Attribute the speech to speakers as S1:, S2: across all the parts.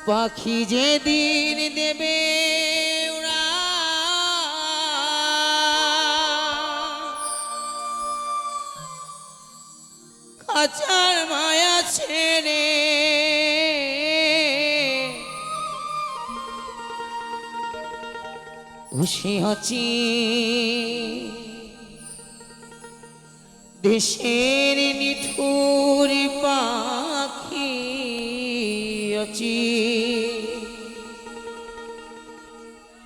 S1: পাখি যেদিন দেবে উড়া খাঁচার মায়া ছেড়ে খুশি হচ্ছি দেশের নিঠুর পাখি আছি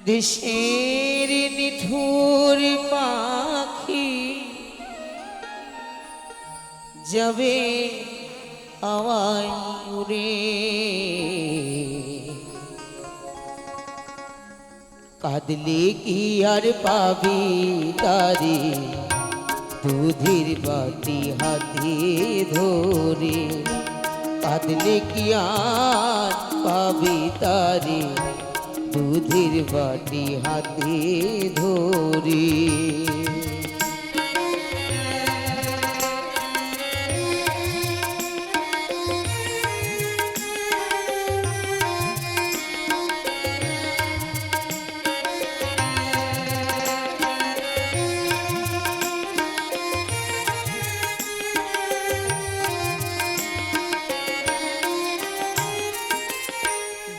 S1: দেশের নিঠুর পাখি যাবে হাওয়ায় উড়ে কাঁদলে কি আর পাবি তারে দুধের বাটি হাতে ধরে কাঁদলে কি আর পাবি তারে দুধের বাটি হাতে ধরে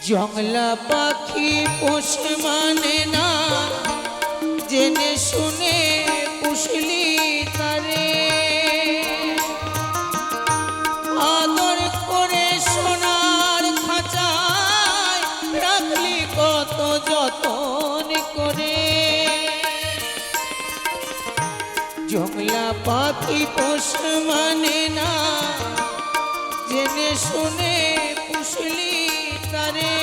S1: জংলা পাখি পোষ মানে না জেনে শুনে পুষলি তারে আদর করে সোনার খাঁচায় রাখলি কত যতন করে জংলা পাখি পোষ মানে না জেনে শুনে পুষলি তারে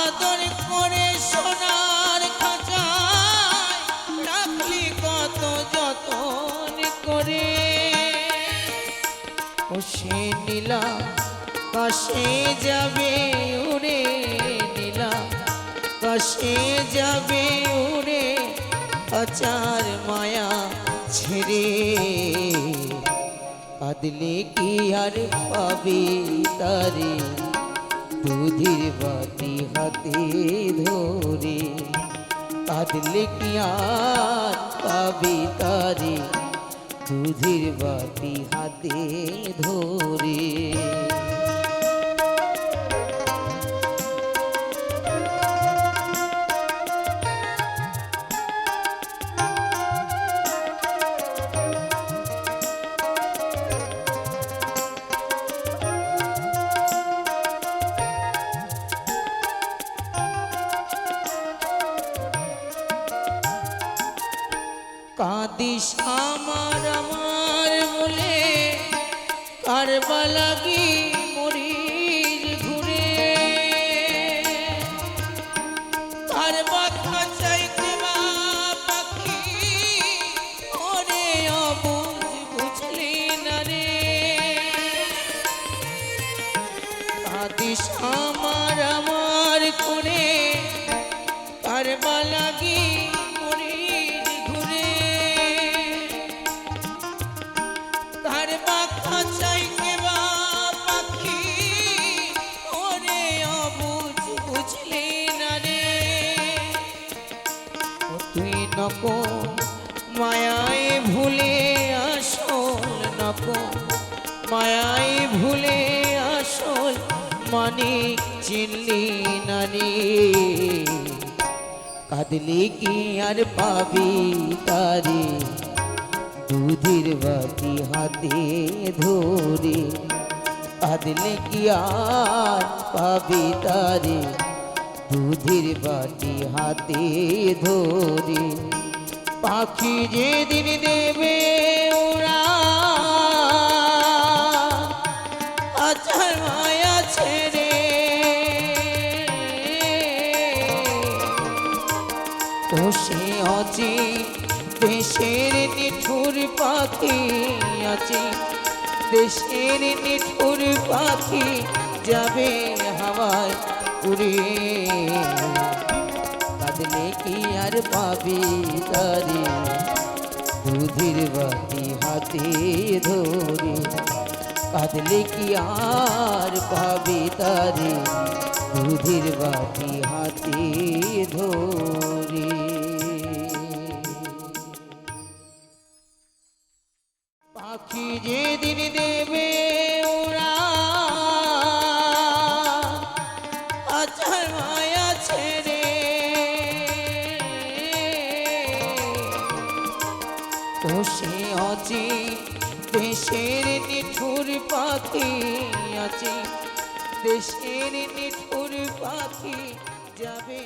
S1: আদর করে সোনার খাঁচায় রাখলি কত যতন করে সে নীলা কাশে যাবে উড়ে নীলা কাশে যাবে উড়ে আচার মায়া ছেড়ে কাঁদলে কি আর পাবে তারে দুধের বাটি হাতে ধরে কাঁদলে কি আর পাবে তারে দুধের বাটি হাতে ধরে কাঁদিস আমার আমার বলে কারবা লাগি মরির ঘুরে কারবা খাঁচাইতে বা পাখি ওরে অবুঝ বুঝলি না রে কাঁদিস আমার আমার করে কারবা লাগি नको मायाय भूले आसल नको मायाय भूले आसल मानिक चिनली नानी कादले की आर पाबी तारे दूधेर बाटी हाथे धरे कादले की आर पाबी तारे दूधेर बाटी हाथे धरे पाखी जेदिन देवे उड़ा आचार माया छेड़े पोषे आछे देशेर निठुर पाखी आछे देशेर निठुर पाखी जाबे हावाय उड़े कादले की आर पाबी तारे दूधेर बाटी हाथे धरे কাঁদলে কি আর পাবে তারে দুধের বাটি হাতে ধরে। পাখি যেদিন দেবে ওরা আচার মায়া ছেড়ে, ও সে অচি দেশের নিঠুর পাখি আছে, দেশের নিঠুর পাখি যাবে।